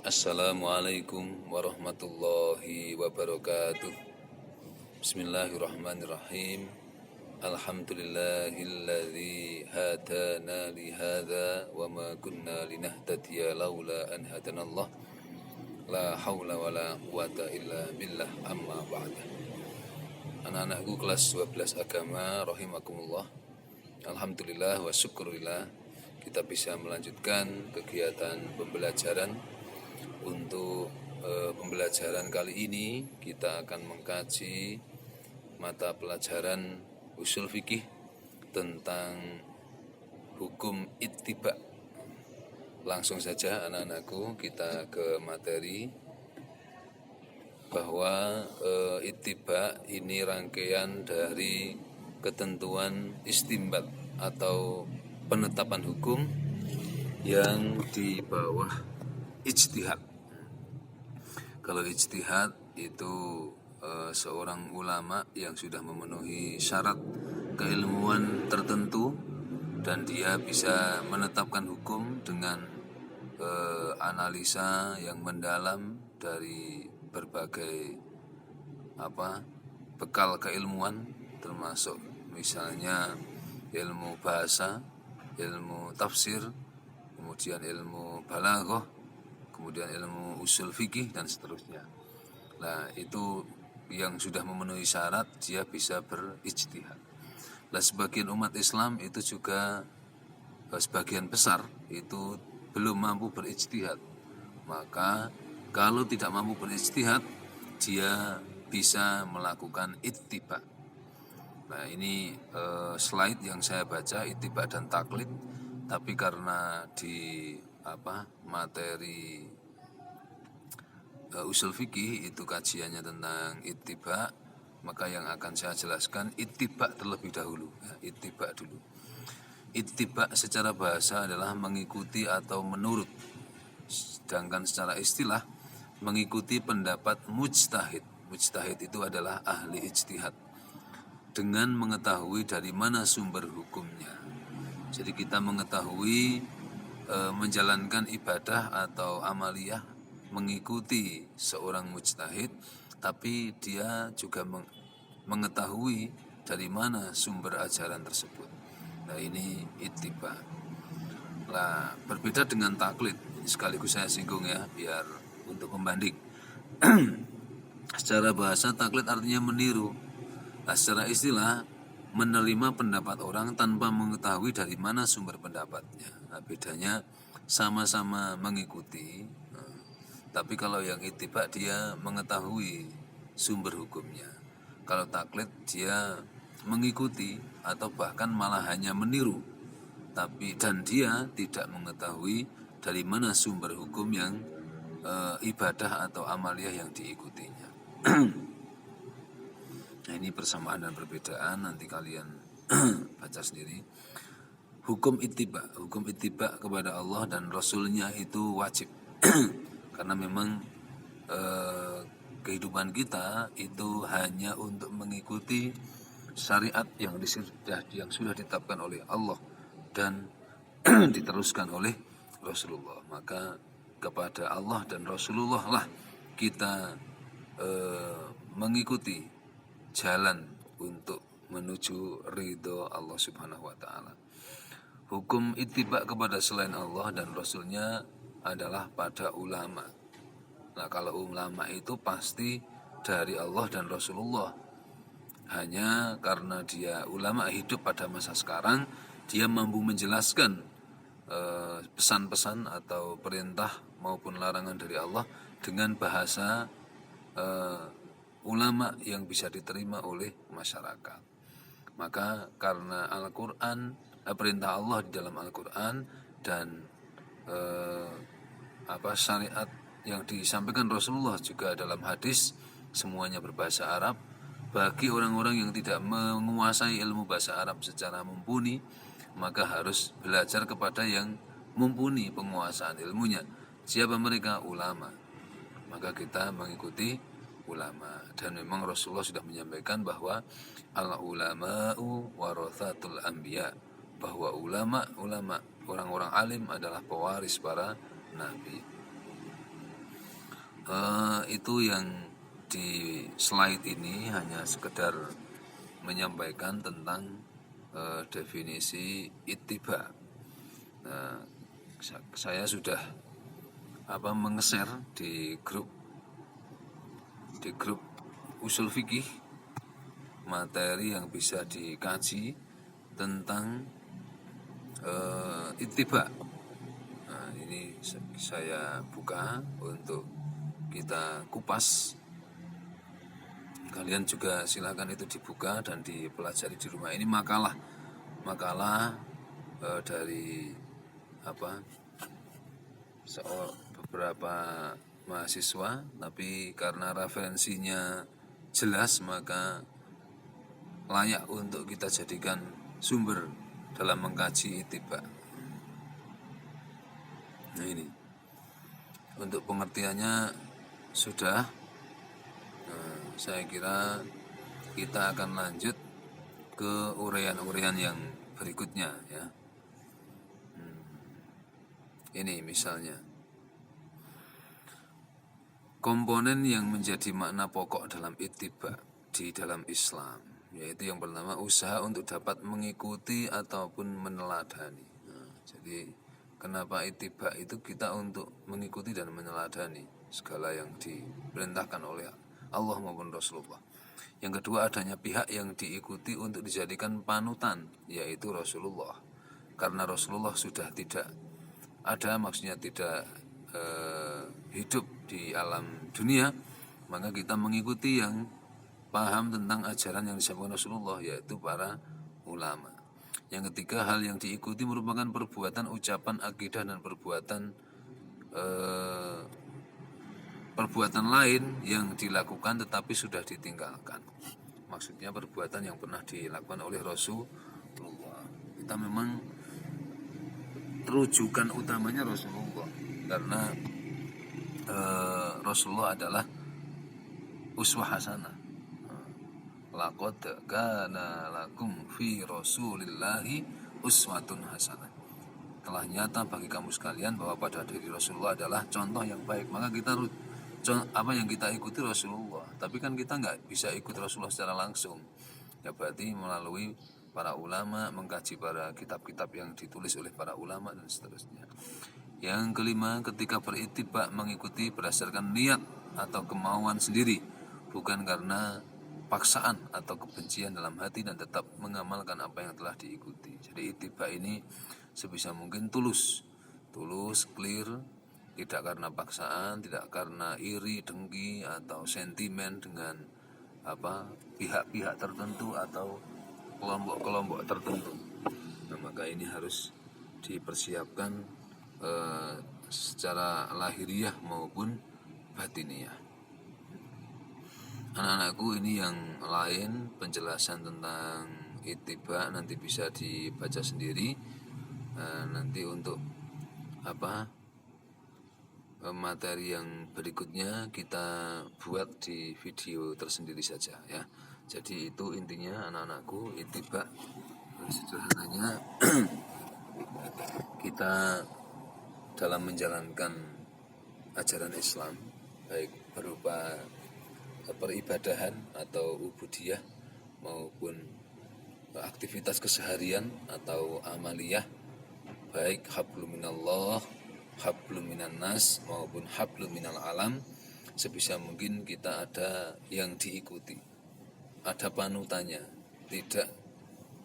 Assalamualaikum warahmatullahi wabarakatuh. Bismillahirrahmanirrahim. Alhamdulillahilladzi hadana lihadza wa ma kunna linahtadiya laula an hadanallah. La haula wala quwata illa billah, amma ba'da. Anak-anakku kelas 12 agama rahimakumullah. Alhamdulillah wa syukurillah kita bisa melanjutkan kegiatan pembelajaran. Untuk pembelajaran kali ini kita akan mengkaji mata pelajaran usul fikih tentang hukum ittiba. Langsung saja anak-anakku kita ke materi, bahwa ittiba ini rangkaian dari ketentuan istinbat atau penetapan hukum yang di bawah ijtihad. Kalau ijtihad itu seorang ulama yang sudah memenuhi syarat keilmuan tertentu dan dia bisa menetapkan hukum dengan analisa yang mendalam dari berbagai bekal keilmuan, termasuk misalnya ilmu bahasa, ilmu tafsir, kemudian ilmu balaghah, kemudian ilmu usul fikih dan seterusnya. Nah, itu yang sudah memenuhi syarat dia bisa berijtihad. Nah, sebagian umat Islam itu juga sebagian besar itu belum mampu berijtihad. Maka kalau tidak mampu berijtihad, dia bisa melakukan ittiba. Nah, ini slide yang saya baca ittiba dan taklid, tapi karena di materi usul fikih itu kajiannya tentang ittiba, maka yang akan saya jelaskan ittiba terlebih dahulu. Ittiba dulu. Ittiba secara bahasa adalah mengikuti atau menurut, sedangkan secara istilah mengikuti pendapat mujtahid. Mujtahid itu adalah ahli ijtihad dengan mengetahui dari mana sumber hukumnya. Jadi kita mengetahui menjalankan ibadah atau amaliyah mengikuti seorang mujtahid, tapi dia juga mengetahui dari mana sumber ajaran tersebut. Nah, ini ittiba. Nah, berbeda dengan taklid. Sekaligus saya singgung ya, biar untuk pembanding. Secara bahasa taklid artinya meniru. Nah, secara istilah menerima pendapat orang tanpa mengetahui dari mana sumber pendapatnya. Nah, bedanya sama-sama mengikuti, tapi kalau yang ittiba dia mengetahui sumber hukumnya. Kalau taklid dia mengikuti atau bahkan malah hanya meniru, dan dia tidak mengetahui dari mana sumber hukum yang ibadah atau amaliyah yang diikutinya. Nah, ini persamaan dan perbedaan, nanti kalian baca sendiri. Hukum ittiba kepada Allah dan Rasulnya itu wajib. Karena memang kehidupan kita itu hanya untuk mengikuti syariat yang sudah ditetapkan oleh Allah dan diteruskan oleh Rasulullah. Maka kepada Allah dan Rasulullah lah kita mengikuti jalan untuk menuju ridho Allah Subhanahu wa ta'ala. Hukum ittiba kepada selain Allah dan Rasulnya adalah pada ulama. Nah, kalau ulama itu pasti dari Allah dan Rasulullah. Hanya karena dia ulama hidup pada masa sekarang, dia mampu menjelaskan pesan-pesan atau perintah maupun larangan dari Allah dengan bahasa ulama yang bisa diterima oleh masyarakat. Maka karena Al-Quran, perintah Allah di dalam Al-Quran dan syariat yang disampaikan Rasulullah juga dalam hadis, semuanya berbahasa Arab. Bagi orang-orang yang tidak menguasai ilmu bahasa Arab secara mumpuni, maka harus belajar kepada yang mumpuni penguasaan ilmunya. Siapa mereka? Ulama. Maka kita mengikuti ulama. Dan memang Rasulullah sudah menyampaikan bahwa al-ulama'u warathatul anbiya, bahwa ulama orang-orang alim adalah pewaris para nabi. Itu yang di slide ini hanya sekedar menyampaikan tentang definisi ittiba. Nah, saya sudah menge-share di grup usul fikih materi yang bisa dikaji tentang ittiba. Nah, ini saya buka untuk kita kupas. Kalian juga silakan itu dibuka dan dipelajari di rumah. Ini makalah dari beberapa mahasiswa, tapi karena referensinya jelas maka layak untuk kita jadikan sumber dalam mengkaji ittiba. Nah, ini untuk pengertiannya sudah. Saya kira kita akan lanjut ke uraian-uraian yang berikutnya ya. Ini misalnya komponen yang menjadi makna pokok dalam ittiba di dalam Islam, yaitu yang pertama usaha untuk dapat mengikuti ataupun meneladani. Jadi kenapa ittiba itu kita untuk mengikuti dan meneladani segala yang diperintahkan oleh Allah maupun Rasulullah. Yang kedua adanya pihak yang diikuti untuk dijadikan panutan, yaitu Rasulullah. Karena Rasulullah sudah tidak ada, maksudnya tidak hidup di alam dunia, maka kita mengikuti yang paham tentang ajaran yang disampaikan Rasulullah, yaitu para ulama. Yang ketiga, hal yang diikuti merupakan perbuatan, ucapan, akidah, dan perbuatan lain yang dilakukan tetapi sudah ditinggalkan. Maksudnya perbuatan yang pernah dilakukan oleh Rasulullah. Kita memang rujukan utamanya Rasulullah, karena Rasulullah adalah uswah hasanah. Laqad kana lakum fi Rasulillahi uswatun hasanah. Telah nyata bagi kamu sekalian bahwa pada diri Rasulullah adalah contoh yang baik. Maka kita yang kita ikuti Rasulullah. Tapi kan kita nggak bisa ikut Rasulullah secara langsung. Ya berarti melalui para ulama, mengkaji para kitab-kitab yang ditulis oleh para ulama dan seterusnya. Yang kelima, ketika berittiba mengikuti berdasarkan niat atau kemauan sendiri, bukan karena paksaan atau kebencian dalam hati, dan tetap mengamalkan apa yang telah diikuti. Jadi ittiba ini sebisa mungkin tulus, clear, tidak karena paksaan, tidak karena iri, dengki atau sentimen dengan pihak-pihak tertentu atau kelompok-kelompok tertentu. Nah, maka ini harus dipersiapkan secara lahiriah maupun batiniah. Anak-anakku, ini yang lain penjelasan tentang ittiba nanti bisa dibaca sendiri. Nanti untuk materi yang berikutnya kita buat di video tersendiri saja ya. Jadi itu intinya anak-anakku, ittiba sederhananya kita dalam menjalankan ajaran Islam, baik berupa peribadahan atau ubudiyah maupun aktivitas keseharian atau amaliyah, baik hablum minallah, hablum minan nas maupun hablum minal alam, sebisa mungkin kita ada yang diikuti, ada panutannya, tidak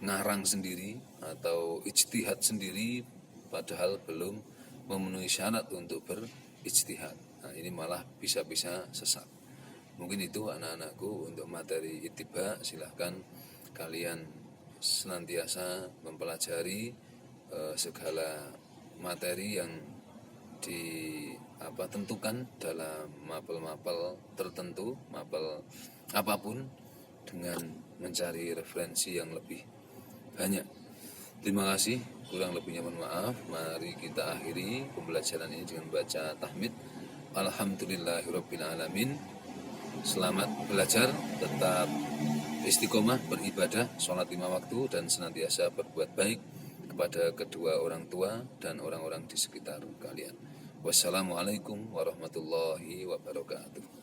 ngarang sendiri atau ijtihad sendiri padahal belum memenuhi syarat untuk berijtihad. Nah, ini malah bisa-bisa sesat. Mungkin itu anak-anakku untuk materi ittiba. Silahkan kalian senantiasa mempelajari segala materi yang ditentukan dalam mapel-mapel tertentu, mapel apapun, dengan mencari referensi yang lebih banyak. Terima kasih, kurang lebihnya mohon maaf. Mari kita akhiri pembelajaran ini dengan baca tahmid. Alhamdulillahirabbil alamin. Selamat belajar, tetap istiqomah beribadah, sholat 5 waktu, dan senantiasa berbuat baik kepada kedua orang tua dan orang-orang di sekitar kalian. Wassalamualaikum warahmatullahi wabarakatuh.